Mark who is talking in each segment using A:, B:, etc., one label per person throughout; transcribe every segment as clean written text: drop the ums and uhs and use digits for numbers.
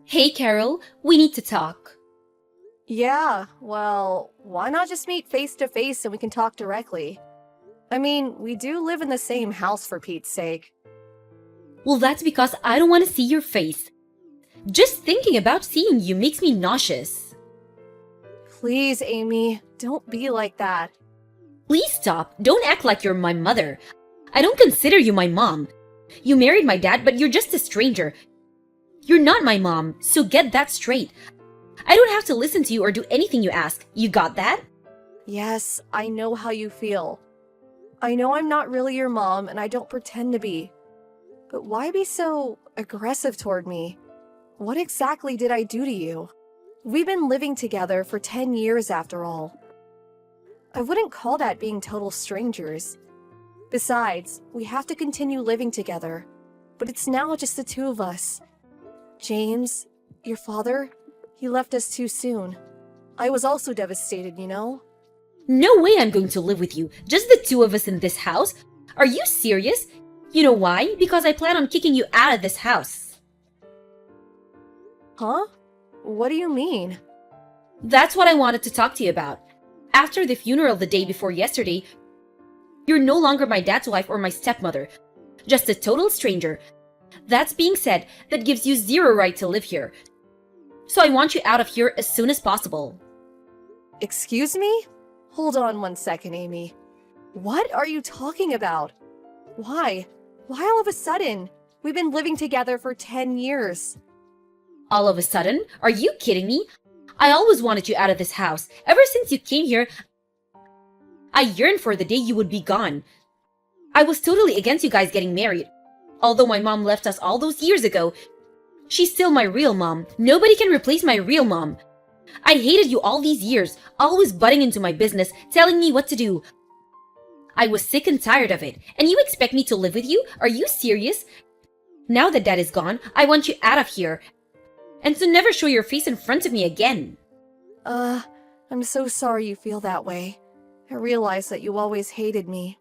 A: Hey Carol, we need to talk.
B: Yeah, well, why not just meet face to face and we can talk directly? I mean, we do live in the same house for Pete's sake.
A: Well, that's because I don't want to see your face. Just thinking about seeing you makes me nauseous.
B: Please, Amy, don't be like that.
A: Please stop. Don't act like you're my mother. I don't consider you my mom. You married my dad, but you're just a stranger. You're not my mom, so get that straight. I don't have to listen to you or do anything you ask. You got that?
B: Yes, I know how you feel. I know I'm not really your mom and I don't pretend to be. But why be so aggressive toward me? What exactly did I do to you? We've been living together for 10 years after all. I wouldn't call that being total strangers. Besides, we have to continue living together. But it's now just the two of us. James, your father, he left us too soon. I was also devastated, you know?
A: No way I'm going to live with you. Just the two of us in this house? Are you serious? You know why? Because I plan on kicking you out of this house.
B: Huh? What do you mean?
A: That's what I wanted to talk to you about. After the funeral the day before yesterday, you're no longer my dad's wife or my stepmother. Just a total stranger. That's being said, that gives you zero right to live here. So I want you out of here as soon as possible.
B: Excuse me? Hold on one second, Amy. What are you talking about? Why? Why all of a sudden? We've been living together for 10 years.
A: All of a sudden? Are you kidding me? I always wanted you out of this house. Ever since you came here, I yearned for the day you would be gone. I was totally against you guys getting married. Although my mom left us all those years ago, she's still my real mom. Nobody can replace my real mom. I hated you all these years, always butting into my business, telling me what to do. I was sick and tired of it. And you expect me to live with you? Are you serious? Now that Dad is gone, I want you out of here. And to never show your face in front of me again.
B: I'm so sorry you feel that way. I realize that you always hated me.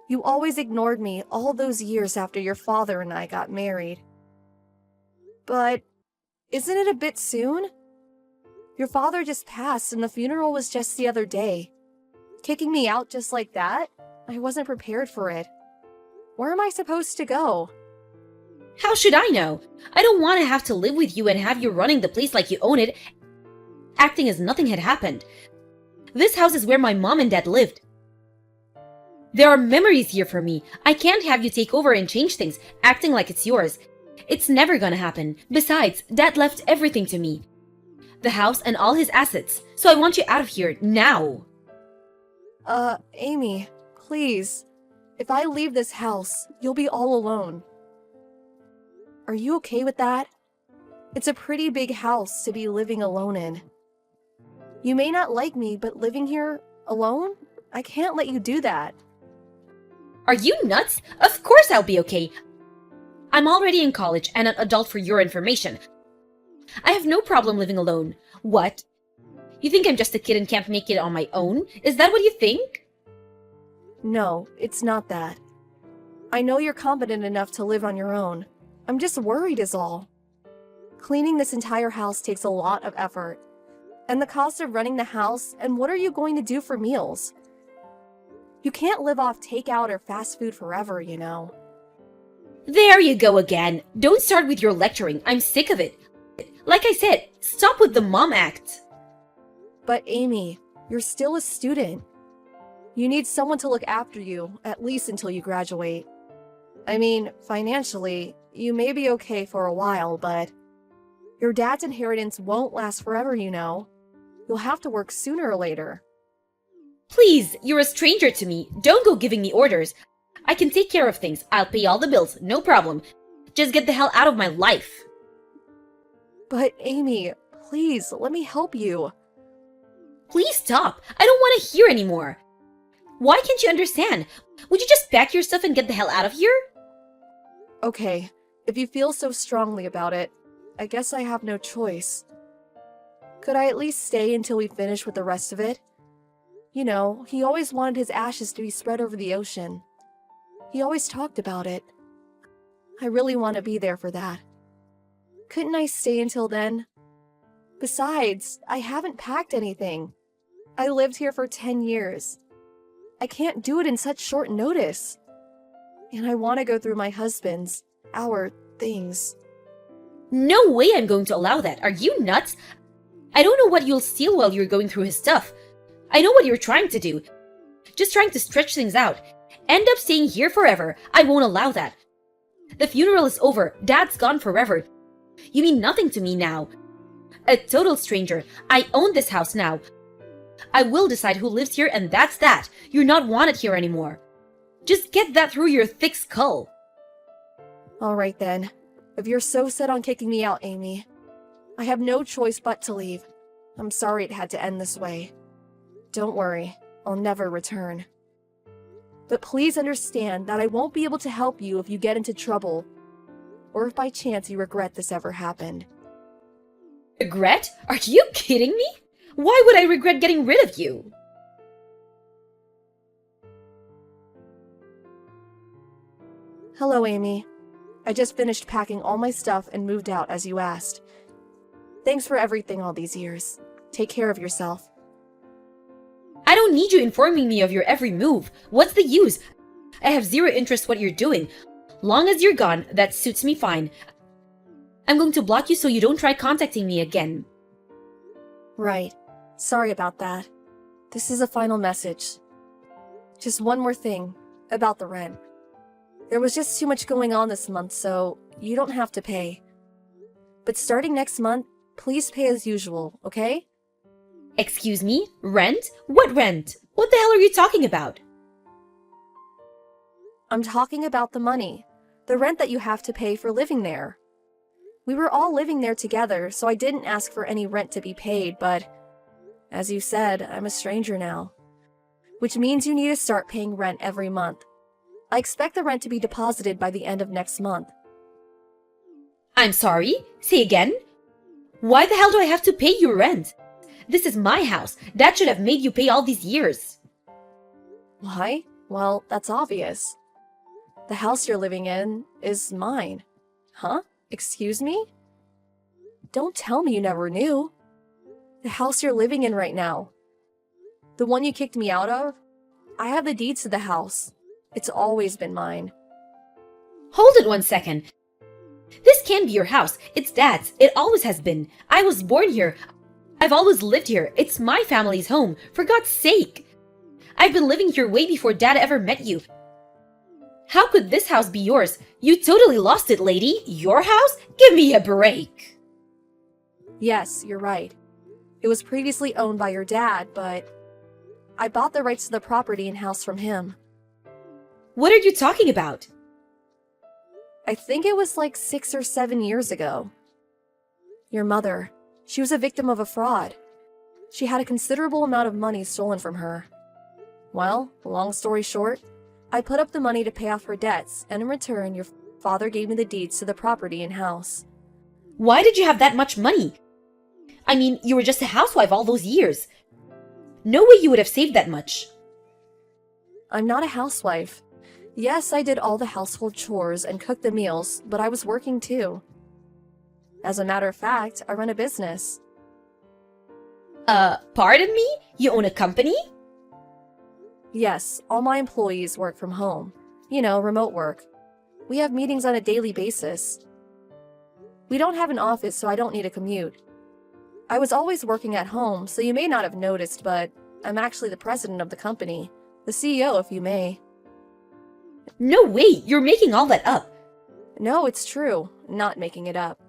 B: You always ignored me all those years after your father and I got married. But isn't it a bit soon? Your father just passed and the funeral was just the other day. Kicking me out just like that? I wasn't prepared for it. Where am I supposed to go?
A: How should I know? I don't want to have to live with you and have you running the place like you own it, acting as nothing had happened. This house is where my mom and dad lived. There are memories here for me. I can't have you take over and change things, acting like it's yours. It's never gonna happen. Besides, Dad left everything to me. The house and all his assets. So I want you out of here, now.
B: Amy, please. If I leave this house, you'll be all alone. Are you okay with that? It's a pretty big house to be living alone in. You may not like me, but living here alone? I can't let you do that.
A: Are you nuts? Of course I'll be okay. I'm already in college and an adult for your information. I have no problem living alone. What? You think I'm just a kid and can't make it on my own? Is that what you think?
B: No, it's not that. I know you're competent enough to live on your own. I'm just worried is all. Cleaning this entire house takes a lot of effort. And the cost of running the house, and what are you going to do for meals? You can't live off takeout or fast food forever, you know.
A: There you go again. Don't start with your lecturing. I'm sick of it. Like I said, stop with the mom act.
B: But Amy, you're still a student. You need someone to look after you, at least until you graduate. I mean, financially, you may be okay for a while, but your dad's inheritance won't last forever, you know. You'll have to work sooner or later.
A: Please, you're a stranger to me. Don't go giving me orders. I can take care of things. I'll pay all the bills, no problem. Just get the hell out of my life.
B: But Amy, please, let me help you.
A: Please stop. I don't want to hear anymore. Why can't you understand? Would you just pack your stuff and get the hell out of here?
B: Okay, if you feel so strongly about it, I guess I have no choice. Could I at least stay until we finish with the rest of it? You know, he always wanted his ashes to be spread over the ocean. He always talked about it. I really want to be there for that. Couldn't I stay until then? Besides, I haven't packed anything. I lived here for 10 years. I can't do it in such short notice. And I want to go through my husband's, our things.
A: No way I'm going to allow that. Are you nuts? I don't know what you'll steal while you're going through his stuff. I know what you're trying to do. Just trying to stretch things out. End up staying here forever. I won't allow that. The funeral is over. Dad's gone forever. You mean nothing to me now. A total stranger. I own this house now. I will decide who lives here, and that's that. You're not wanted here anymore. Just get that through your thick skull.
B: All right then. If you're so set on kicking me out, Amy, I have no choice but to leave. I'm sorry it had to end this way. Don't worry, I'll never return. But please understand that I won't be able to help you if you get into trouble, or if by chance you regret this ever happened.
A: Regret? Are you kidding me? Why would I regret getting rid of you?
B: Hello, Amy. I just finished packing all my stuff and moved out as you asked. Thanks for everything all these years. Take care of yourself.
A: I don't need you informing me of your every move. What's the use? I have zero interest what you're doing. Long as you're gone, that suits me fine. I'm going to block you so you don't try contacting me again.
B: Right. Sorry about that. This is a final message. Just one more thing about the rent. There was just too much going on this month, so you don't have to pay. But starting next month, please pay as usual, okay?
A: Excuse me? Rent? What rent? What the hell are you talking about?
B: I'm talking about the money. The rent that you have to pay for living there. We were all living there together, so I didn't ask for any rent to be paid, but as you said, I'm a stranger now. Which means you need to start paying rent every month. I expect the rent to be deposited by the end of next month.
A: I'm sorry? Say again? Why the hell do I have to pay you rent? This is my house. Dad should have made you pay all these years.
B: Why? Well, that's obvious. The house you're living in is mine. Huh? Excuse me? Don't tell me you never knew. The house you're living in right now. The one you kicked me out of? I have the deeds to the house. It's always been mine.
A: Hold it 1 second. This can't be your house. It's Dad's. It always has been. I was born here. I've always lived here. It's my family's home. For God's sake. I've been living here way before Dad ever met you. How could this house be yours? You totally lost it, lady. Your house? Give me a break.
B: Yes, you're right. It was previously owned by your dad, but I bought the rights to the property and house from him.
A: What are you talking about?
B: I think it was like 6 or 7 years ago. Your mother, she was a victim of a fraud. She had a considerable amount of money stolen from her. Well, long story short, I put up the money to pay off her debts, and in return, your father gave me the deeds to the property and house.
A: Why did you have that much money? I mean, you were just a housewife all those years. No way you would have saved that much.
B: I'm not a housewife. Yes, I did all the household chores and cooked the meals, but I was working too. As a matter of fact, I run a business.
A: Pardon me? You own a company?
B: Yes, all my employees work from home. You know, remote work. We have meetings on a daily basis. We don't have an office, so I don't need a commute. I was always working at home, so you may not have noticed, but I'm actually the president of the company. The CEO, if you may.
A: No way! You're making all that up.
B: No, it's true. Not making it up.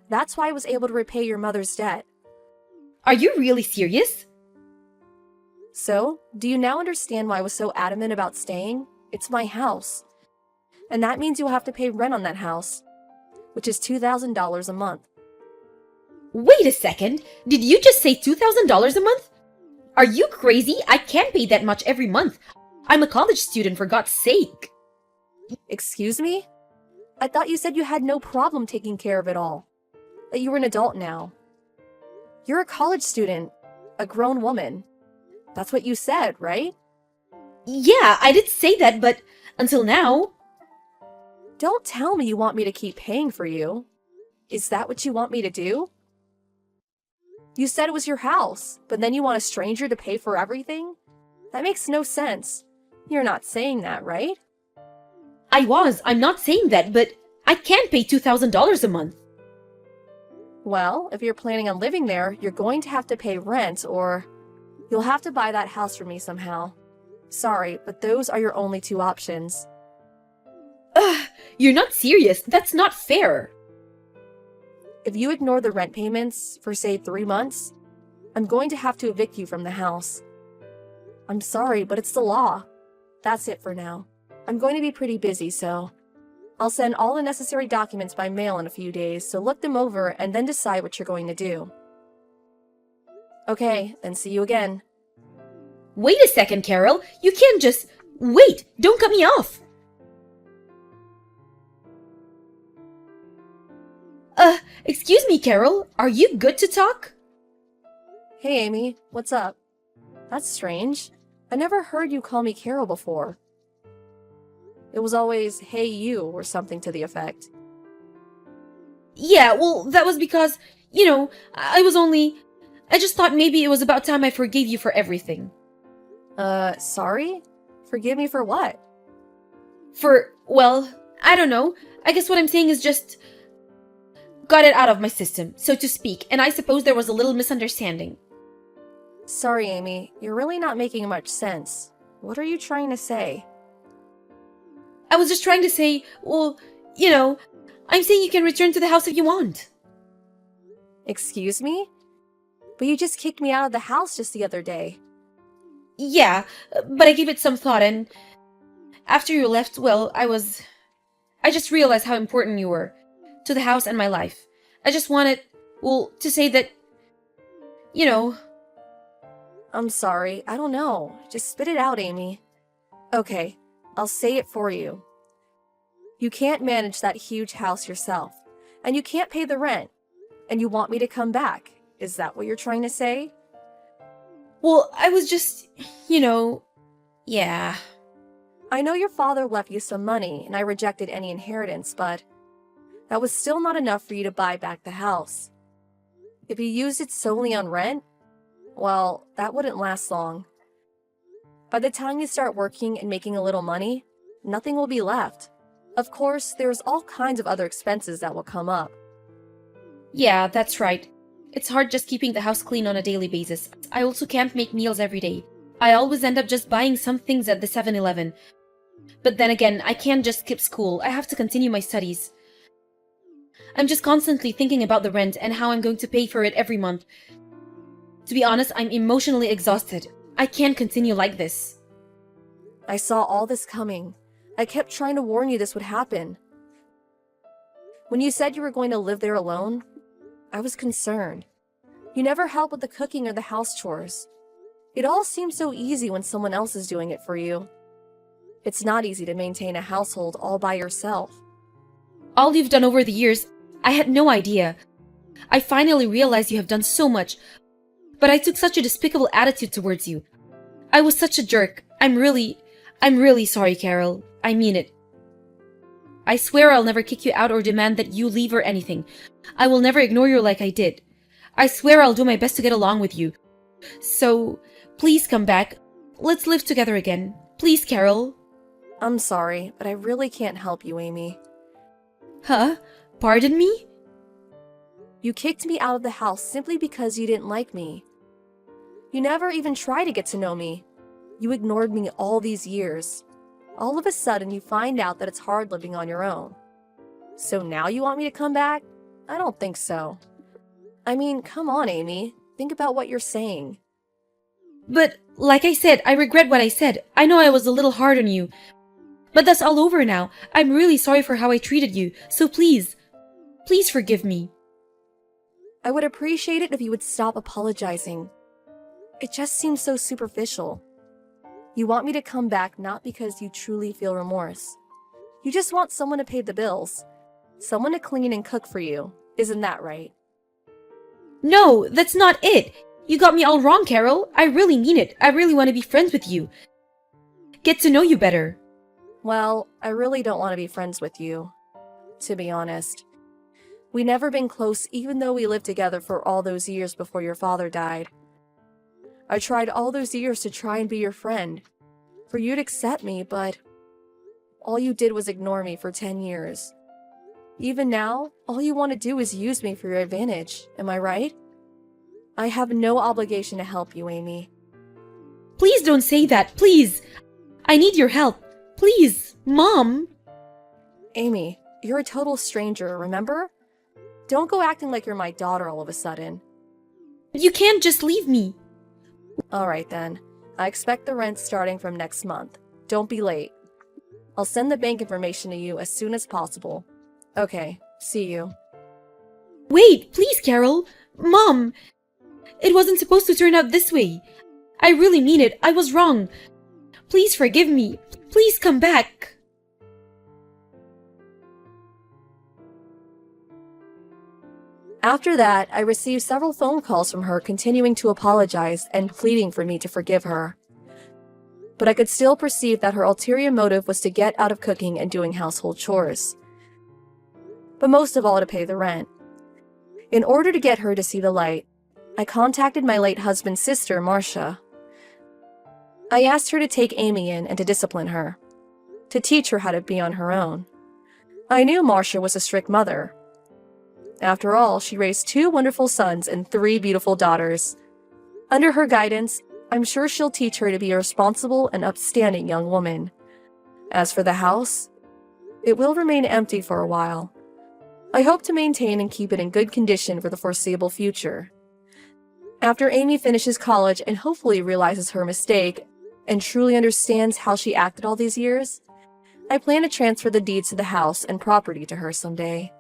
B: That's why I was able to repay your mother's debt.
A: Are you really serious?
B: So, do you now understand why I was so adamant about staying? It's my house. And that means you'll have to pay rent on that house, which is $2,000 a month.
A: Wait a second. Did you just say $2,000 a month? Are you crazy? I can't pay that much every month. I'm a college student, for God's sake.
B: Excuse me? I thought you said you had no problem taking care of it all. That you were an adult now. You're a college student. A grown woman. That's what you said, right?
A: Yeah, I did say that, but until now...
B: Don't tell me you want me to keep paying for you. Is that what you want me to do? You said it was your house, but then you want a stranger to pay for everything? That makes no sense. You're not saying that, right?
A: I'm not saying that, but I can't pay $2,000 a month.
B: Well, if you're planning on living there, you're going to have to pay rent, or you'll have to buy that house from me somehow. Sorry, but those are your only two options.
A: Ugh, you're not serious. That's not fair.
B: If you ignore the rent payments for, say, 3 months, I'm going to have to evict you from the house. I'm sorry, but it's the law. That's it for now. I'm going to be pretty busy, so I'll send all the necessary documents by mail in a few days, so look them over and then decide what you're going to do. Okay, then see you again.
A: Wait a second, Carol. You can't just... Wait! Don't cut me off! Excuse me, Carol. Are you good to talk?
B: Hey, Amy, what's up? That's strange. I never heard you call me Carol before. It was always, hey you, or something to the effect.
A: Yeah, well, that was because, I just thought maybe it was about time I forgave you for everything.
B: Sorry? Forgive me for what?
A: Well, I don't know. I guess what I'm saying is just... got it out of my system, so to speak, and I suppose there was a little misunderstanding.
B: Sorry, Amy. You're really not making much sense. What are you trying to say?
A: I was just trying to say, well, I'm saying you can return to the house if you want.
B: Excuse me? But you just kicked me out of the house just the other day.
A: Yeah, but I gave it some thought, and after you left, well, I just realized how important you were to the house and my life. I just wanted, to say that,
B: I'm sorry. I don't know. Just spit it out, Amy. Okay, I'll say it for you. You can't manage that huge house yourself, and you can't pay the rent, and you want me to come back. Is that what you're trying to say?
A: Well, I was just, yeah.
B: I know your father left you some money, and I rejected any inheritance, but that was still not enough for you to buy back the house. If you used it solely on rent, well, that wouldn't last long. By the time you start working and making a little money, nothing will be left. Of course, there's all kinds of other expenses that will come up.
A: Yeah, that's right. It's hard just keeping the house clean on a daily basis. I also can't make meals every day. I always end up just buying some things at the 7-Eleven. But then again, I can't just skip school. I have to continue my studies. I'm just constantly thinking about the rent and how I'm going to pay for it every month. To be honest, I'm emotionally exhausted. I can't continue like this.
B: I saw all this coming. I kept trying to warn you this would happen. When you said you were going to live there alone, I was concerned. You never help with the cooking or the house chores. It all seems so easy when someone else is doing it for you. It's not easy to maintain a household all by yourself.
A: All you've done over the years, I had no idea. I finally realized you have done so much, but I took such a despicable attitude towards you. I was such a jerk. I'm really sorry, Carol. I mean it. I swear I'll never kick you out or demand that you leave or anything. I will never ignore you like I did. I swear I'll do my best to get along with you. So, please come back. Let's live together again. Please, Carol.
B: I'm sorry, but I really can't help you, Amy.
A: Huh? Pardon me?
B: You kicked me out of the house simply because you didn't like me. You never even tried to get to know me. You ignored me all these years. All of a sudden, you find out that it's hard living on your own. So now you want me to come back? I don't think so. I mean, come on, Amy. Think about what you're saying.
A: But, like I said, I regret what I said. I know I was a little hard on you. But that's all over now. I'm really sorry for how I treated you. So please forgive me.
B: I would appreciate it if you would stop apologizing. It just seems so superficial. You want me to come back not because you truly feel remorse. You just want someone to pay the bills. Someone to clean and cook for you. Isn't that right?
A: No, that's not it. You got me all wrong, Carol. I really mean it. I really want to be friends with you. Get to know you better.
B: Well, I really don't want to be friends with you, to be honest. We never been close even though we lived together for all those years before your father died. I tried all those years to try and be your friend, for you to accept me, but all you did was ignore me for 10 years. Even now, all you want to do is use me for your advantage, am I right? I have no obligation to help you, Amy.
A: Please don't say that, please. I need your help. Please, Mom.
B: Amy, you're a total stranger, remember? Don't go acting like you're my daughter all of a sudden.
A: You can't just leave me.
B: Alright then. I expect the rent starting from next month. Don't be late. I'll send the bank information to you as soon as possible. Okay, see you.
A: Wait, please, Carol. Mom. It wasn't supposed to turn out this way. I really mean it. I was wrong. Please forgive me. Please come back.
B: After that, I received several phone calls from her continuing to apologize and pleading for me to forgive her. But I could still perceive that her ulterior motive was to get out of cooking and doing household chores. But most of all to pay the rent. In order to get her to see the light, I contacted my late husband's sister, Marcia. I asked her to take Amy in and to discipline her, to teach her how to be on her own. I knew Marcia was a strict mother. After all, she raised 2 wonderful sons and 3 beautiful daughters. Under her guidance, I'm sure she'll teach her to be a responsible and upstanding young woman. As for the house, it will remain empty for a while. I hope to maintain and keep it in good condition for the foreseeable future. After Amy finishes college and hopefully realizes her mistake and truly understands how she acted all these years, I plan to transfer the deeds to the house and property to her someday.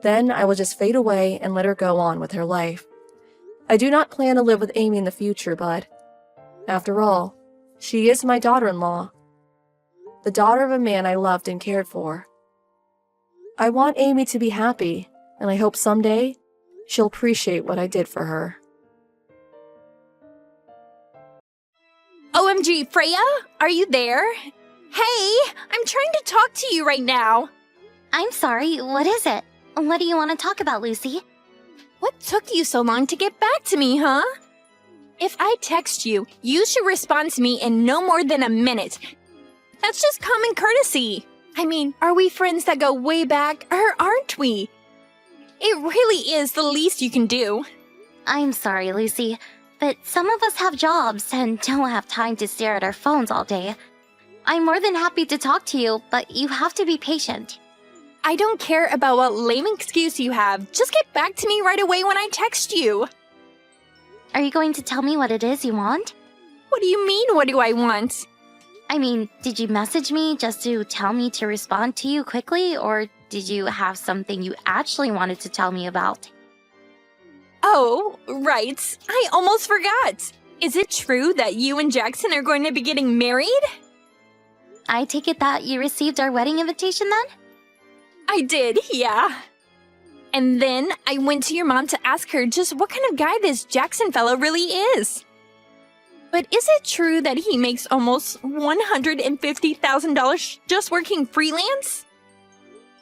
B: Then I will just fade away and let her go on with her life. I do not plan to live with Amy in the future, but after all, she is my daughter-in-law, the daughter of a man I loved and cared for. I want Amy to be happy, and I hope someday she'll appreciate what I did for her.
C: OMG, Freya? Are you there? Hey, I'm trying to talk to you right now.
D: I'm sorry, what is it? What do you want to talk about, Lucy?
C: What took you so long to get back to me, huh? If I text you, you should respond to me in no more than a minute. That's just common courtesy. I mean, are we friends that go way back, or aren't we? It really is the least you can do.
D: I'm sorry, Lucy, but some of us have jobs and don't have time to stare at our phones all day. I'm more than happy to talk to you, but you have to be patient.
C: I don't care about what lame excuse you have. Just get back to me right away when I text you.
D: Are you going to tell me what it is you want?
C: What do you mean, what do I want?
D: I mean, did you message me just to tell me to respond to you quickly, or did you have something you actually wanted to tell me about?
C: Oh, right. I almost forgot. Is it true that you and Jackson are going to be getting married?
D: I take it that you received our wedding invitation then?
C: I did, yeah. And then I went to your mom to ask her just what kind of guy this Jackson fellow really is. But is it true that he makes almost $150,000 just working freelance?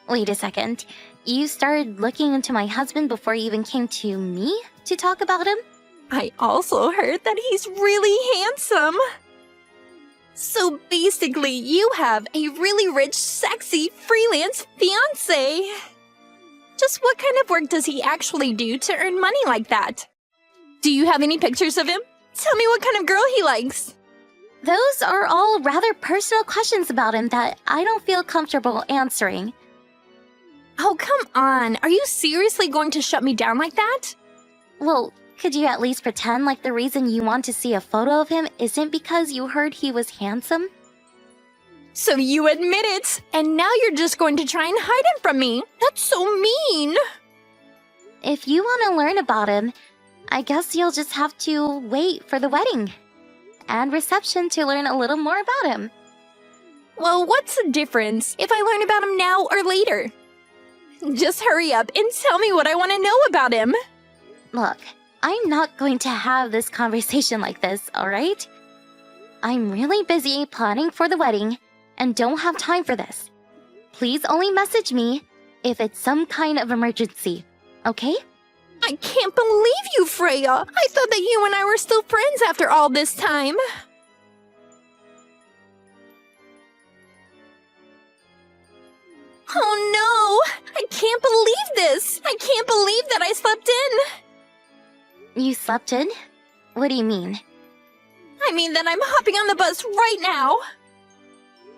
D: Wait a second. You started looking into my husband before you even came to me to talk about him?
C: I also heard that he's really handsome. So basically, you have a really rich, sexy, freelance fiancé. Just what kind of work does he actually do to earn money like that? Do you have any pictures of him? Tell me what kind of girl he likes.
D: Those are all rather personal questions about him that I don't feel comfortable answering.
C: Oh, come on. Are you seriously going to shut me down like that?
D: Well, could you at least pretend like the reason you want to see a photo of him isn't because you heard he was handsome?
C: So you admit it, and now you're just going to try and hide him from me. That's so mean.
D: If you want to learn about him, I guess you'll just have to wait for the wedding and reception to learn a little more about him.
C: Well, what's the difference if I learn about him now or later? Just hurry up and tell me what I want to know about him.
D: Look, I'm not going to have this conversation like this, alright? I'm really busy planning for the wedding and don't have time for this. Please only message me if it's some kind of emergency, okay?
C: I can't believe you, Freya! I thought that you and I were still friends after all this time! Oh no! I can't believe this! I can't believe that I slept in!
D: You slept in? What do you mean?
C: I mean that I'm hopping on the bus right now!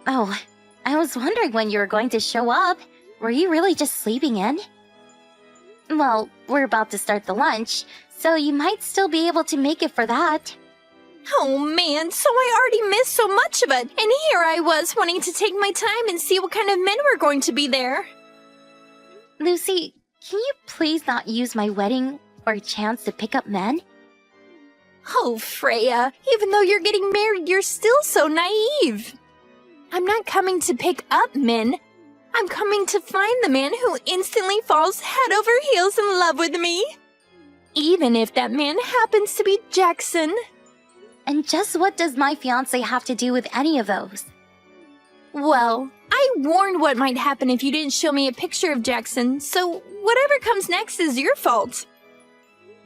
D: Oh, I was wondering when you were going to show up. Were you really just sleeping in? Well, we're about to start the lunch, so you might still be able to make it for that.
C: Oh man, so I already missed so much of it, and here I was wanting to take my time and see what kind of men were going to be there.
D: Lucy, can you please not use my wedding for a chance to pick up men?
C: Oh, Freya, even though you're getting married, you're still so naive. I'm not coming to pick up men. I'm coming to find the man who instantly falls head over heels in love with me. Even if that man happens to be Jackson.
D: And just what does my fiancé have to do with any of those?
C: Well, I warned what might happen if you didn't show me a picture of Jackson, so whatever comes next is your fault.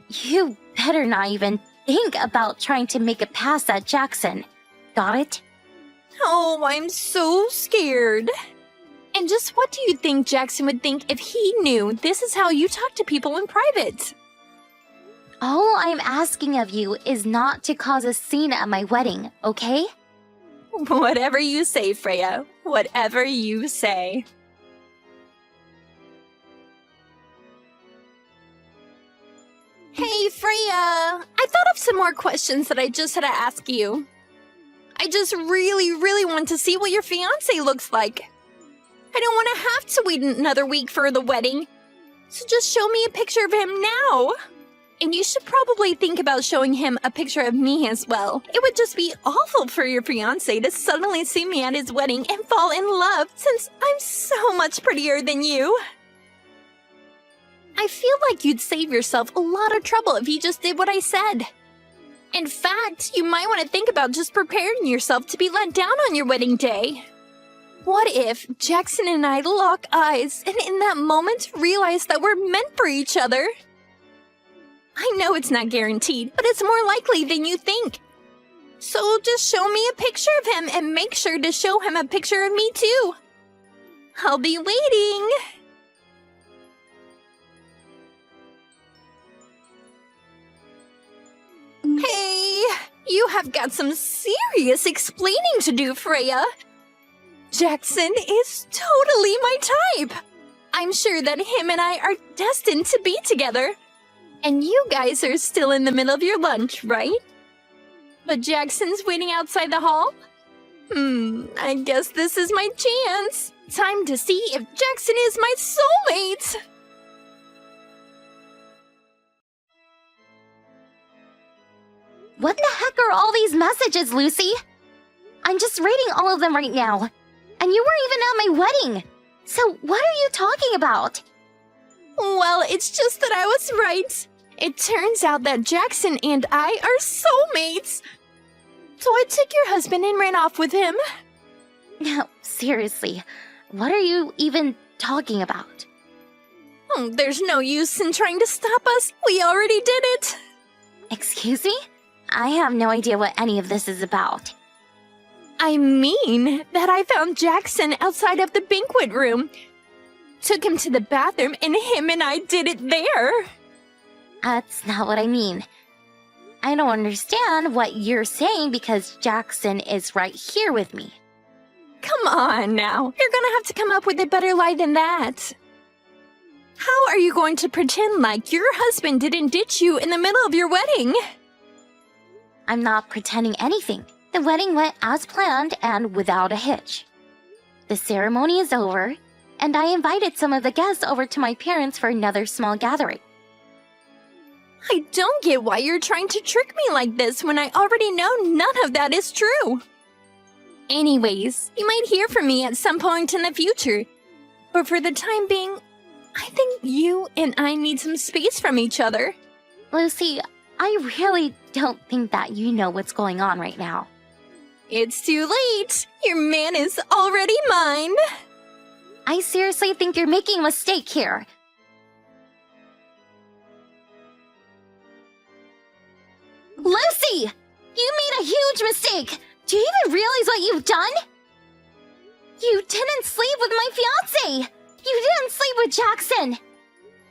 D: You better not even think about trying to make a pass at Jackson. Got it?
C: Oh, I'm so scared. And just what do you think Jackson would think if he knew this is how you talk to people in private?
D: All I'm asking of you is not to cause a scene at my wedding, okay?
C: Whatever you say, Freya. Whatever you say. Hey, Freya! I thought of some more questions that I just had to ask you. I just really want to see what your fiancé looks like. I don't want to have to wait another week for the wedding. So just show me a picture of him now. And you should probably think about showing him a picture of me as well. It would just be awful for your fiancé to suddenly see me at his wedding and fall in love since I'm so much prettier than you. I feel like you'd save yourself a lot of trouble if you just did what I said. In fact, you might want to think about just preparing yourself to be let down on your wedding day. What if Jackson and I lock eyes and in that moment realize that we're meant for each other? I know it's not guaranteed, but it's more likely than you think. So just show me a picture of him and make sure to show him a picture of me too. I'll be waiting. Hey, you have got some serious explaining to do, Freya. Jackson is totally my type. I'm sure that him and I are destined to be together. And you guys are still in the middle of your lunch, right? But Jackson's waiting outside the hall? I guess this is my chance. Time to see if Jackson is my soulmate.
D: What the heck are all these messages, Lucy? I'm just reading all of them right now. And you weren't even at my wedding. So what are you talking about?
C: Well, it's just that I was right. It turns out that Jackson and I are soulmates. So I took your husband and ran off with him.
D: No, seriously. What are you even talking about?
C: There's no use in trying to stop us. We already did it.
D: Excuse me? I have no idea what any of this is about.
C: I mean that I found Jackson outside of the banquet room. Took him to the bathroom and him and I did it there.
D: That's not what I mean. I don't understand what you're saying because Jackson is right here with me.
C: Come on now. You're gonna have to come up with a better lie than that. How are you going to pretend like your husband didn't ditch you in the middle of your wedding?
D: I'm not pretending anything. The wedding went as planned and without a hitch. The ceremony is over, and I invited some of the guests over to my parents for another small gathering.
C: I don't get why you're trying to trick me like this when I already know none of that is true. Anyways, you might hear from me at some point in the future. But for the time being, I think you and I need some space from each other.
D: Lucy, I really don't think that you know what's going on right now.
C: It's too late. Your man is already mine.
D: I seriously think you're making a mistake here. Lucy! You made a huge mistake! Do you even realize what you've done? You didn't sleep with my fiancé! You didn't sleep with Jackson!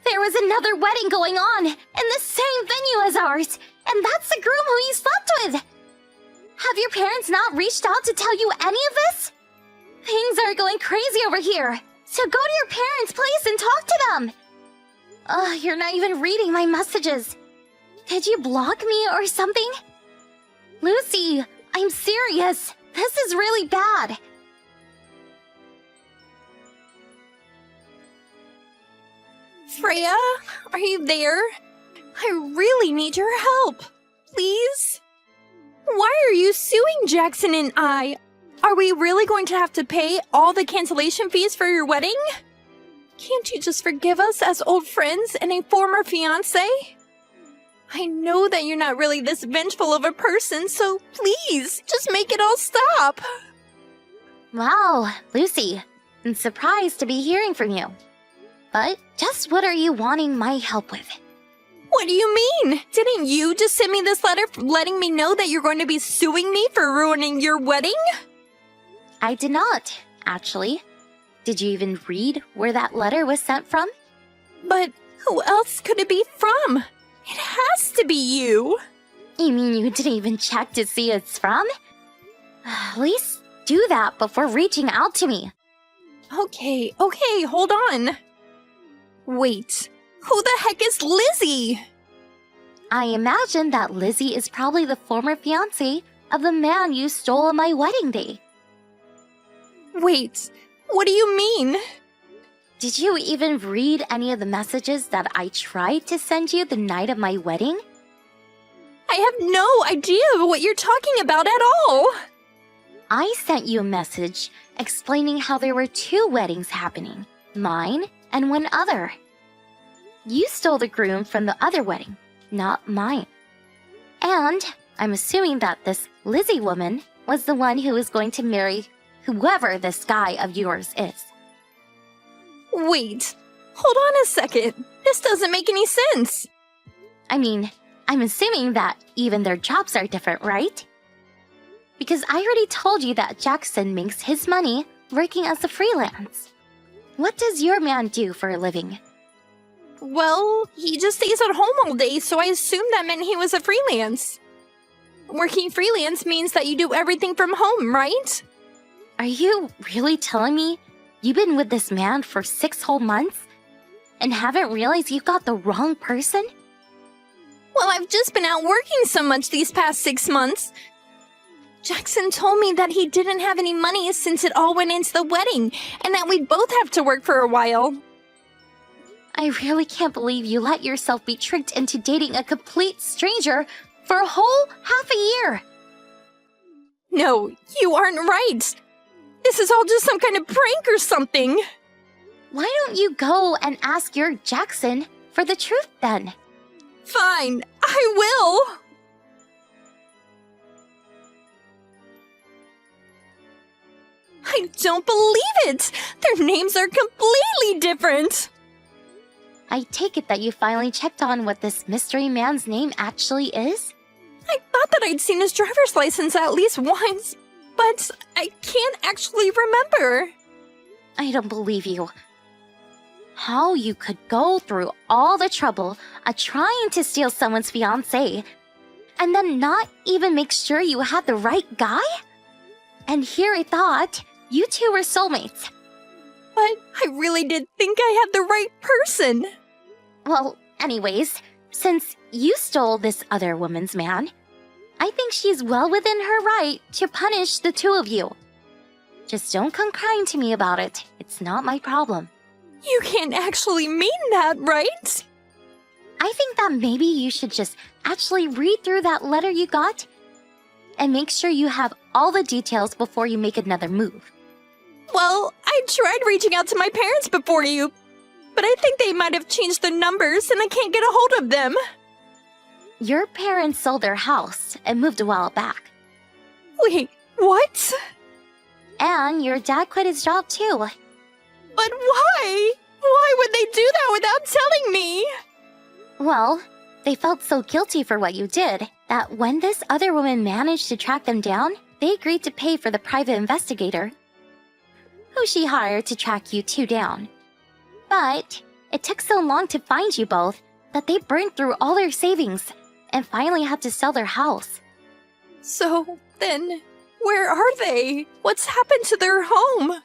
D: There was another wedding going on in the same venue as ours, and that's the groom who you slept with! Have your parents not reached out to tell you any of this? Things are going crazy over here, so go to your parents' place and talk to them! You're not even reading my messages. Did you block me or something? Lucy, I'm serious. This is really bad.
C: Freya, are you there? I really need your help. Please? Why are you suing Jackson and I? Are we really going to have to pay all the cancellation fees for your wedding? Can't you just forgive us as old friends and a former fiancé? I know that you're not really this vengeful of a person, so please, just make it all stop.
D: Wow, Lucy, I'm surprised to be hearing from you. But just what are you wanting my help with?
C: What do you mean? Didn't you just send me this letter letting me know that you're going to be suing me for ruining your wedding?
D: I did not, actually. Did you even read where that letter was sent from?
C: But who else could it be from? It has to be you.
D: You mean you didn't even check to see who it's from? At least do that before reaching out to me.
C: Okay, hold on. Wait, who the heck is Lizzie?
D: I imagine that Lizzie is probably the former fiancé of the man you stole on my wedding day.
C: Wait, what do you mean?
D: Did you even read any of the messages that I tried to send you the night of my wedding?
C: I have no idea what you're talking about at all.
D: I sent you a message explaining how there were 2 weddings happening, mine and one other. You stole the groom from the other wedding, not mine. And I'm assuming that this Lizzie woman was the one who was going to marry whoever this guy of yours is.
C: Wait, hold on a second. This doesn't make any sense.
D: I mean, I'm assuming that even their jobs are different, right? Because I already told you that Jackson makes his money working as a freelance. What does your man do for a living?
C: Well, he just stays at home all day, so I assumed that meant he was a freelance. Working freelance means that you do everything from home, right?
D: Are you really telling me you've been with this man for 6 whole months and haven't realized you got the wrong person?
C: Well, I've just been out working so much these past 6 months. Jackson told me that he didn't have any money since it all went into the wedding, and that we'd both have to work for a while.
D: I really can't believe you let yourself be tricked into dating a complete stranger for a whole half a year.
C: No, you aren't right. This is all just some kind of prank or something.
D: Why don't you go and ask your Jackson for the truth then?
C: Fine, I will. I don't believe it! Their names are completely different!
D: I take it that you finally checked on what this mystery man's name actually is?
C: I thought that I'd seen his driver's license at least once, but I can't actually remember.
D: I don't believe you. How you could go through all the trouble of trying to steal someone's fiancé and then not even make sure you had the right guy? And here I thought you two were soulmates.
C: But I really did think I had the right person.
D: Well, anyways, since you stole this other woman's man, I think she's well within her right to punish the 2 of you. Just don't come crying to me about it. It's not my problem.
C: You can't actually mean that, right?
D: I think that maybe you should just actually read through that letter you got and make sure you have all the details before you make another move.
C: Well, I tried reaching out to my parents before you, but I think they might have changed their numbers and I can't get a hold of them.
D: Your parents sold their house and moved a while back.
C: Wait, what?
D: And your dad quit his job too.
C: But why? Why would they do that without telling me?
D: Well, they felt so guilty for what you did that when this other woman managed to track them down, they agreed to pay for the private investigator who she hired to track you two down. But it took so long to find you both that they burned through all their savings and finally had to sell their house.
C: So then, where are they? What's happened to their home?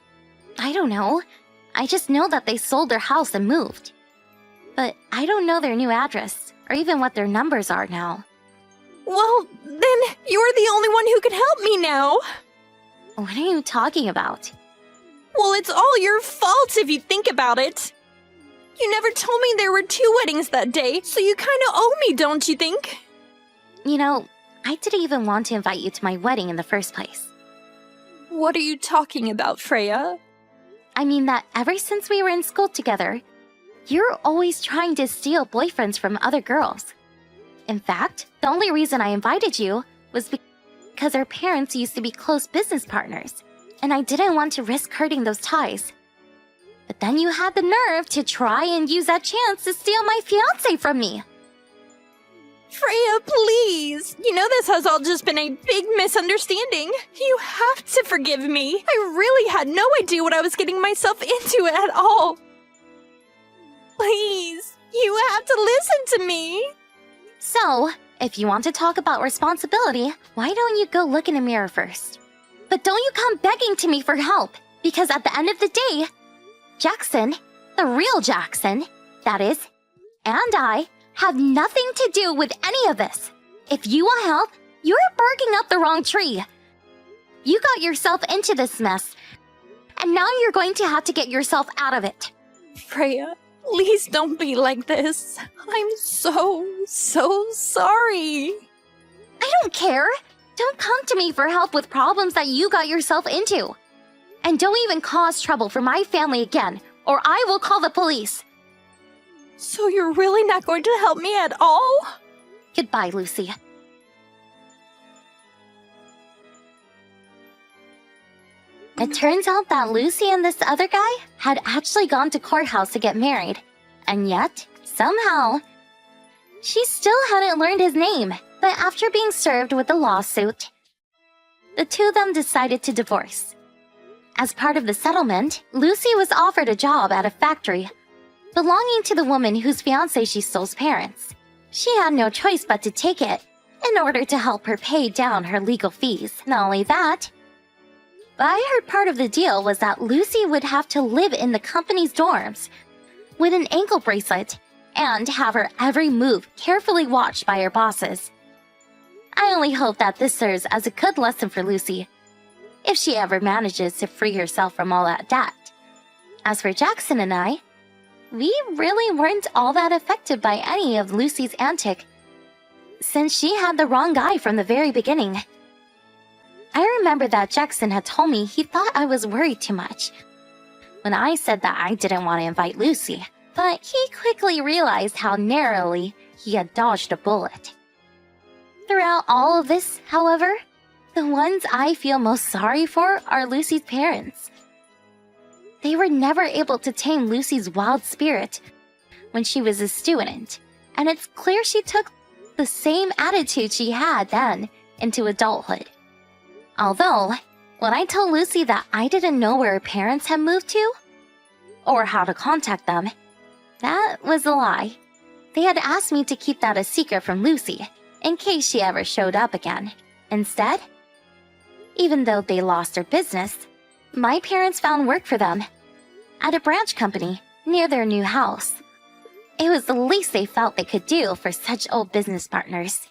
D: I don't know. I just know that they sold their house and moved. But I don't know their new address or even what their numbers are now.
C: Well, then you're the only one who could help me now.
D: What are you talking about?
C: Well, it's all your fault if you think about it. You never told me there were 2 weddings that day, so you kind of owe me, don't you think?
D: You know, I didn't even want to invite you to my wedding in the first place.
C: What are you talking about, Freya?
D: I mean that ever since we were in school together, you're always trying to steal boyfriends from other girls. In fact, the only reason I invited you was because our parents used to be close business partners, and I didn't want to risk hurting those ties. But then you had the nerve to try and use that chance to steal my fiancé from me.
C: Freya, please! You know this has all just been a big misunderstanding. You have to forgive me. I really had no idea what I was getting myself into at all. Please, you have to listen to me.
D: So, if you want to talk about responsibility, why don't you go look in a mirror first? But don't you come begging to me for help, because at the end of the day, Jackson, the real Jackson, that is, and I, have nothing to do with any of this. If you want help, you're barking up the wrong tree. You got yourself into this mess, and now you're going to have to get yourself out of it.
C: Freya, please don't be like this. I'm so sorry.
D: I don't care. Don't come to me for help with problems that you got yourself into. And don't even cause trouble for my family again, or I will call the police.
C: So you're really not going to help me at all?
D: Goodbye, Lucy. It turns out that Lucy and this other guy had actually gone to courthouse to get married. And yet, somehow, she still hadn't learned his name. But after being served with the lawsuit, the two of them decided to divorce. As part of the settlement, Lucy was offered a job at a factory belonging to the woman whose fiancé she stole's parents. She had no choice but to take it in order to help her pay down her legal fees. Not only that, but I heard part of the deal was that Lucy would have to live in the company's dorms with an ankle bracelet and have her every move carefully watched by her bosses. I only hope that this serves as a good lesson for Lucy, if she ever manages to free herself from all that debt. As for Jackson and I, we really weren't all that affected by any of Lucy's antic, since she had the wrong guy from the very beginning. I remember that Jackson had told me he thought I was worried too much when I said that I didn't want to invite Lucy, but he quickly realized how narrowly he had dodged a bullet. Throughout all of this, however, the ones I feel most sorry for are Lucy's parents. They were never able to tame Lucy's wild spirit when she was a student, and it's clear she took the same attitude she had then into adulthood. Although, when I told Lucy that I didn't know where her parents had moved to, or how to contact them, that was a lie. They had asked me to keep that a secret from Lucy, in case she ever showed up again. Instead, even though they lost their business, my parents found work for them at a branch company near their new house. It was the least they felt they could do for such old business partners.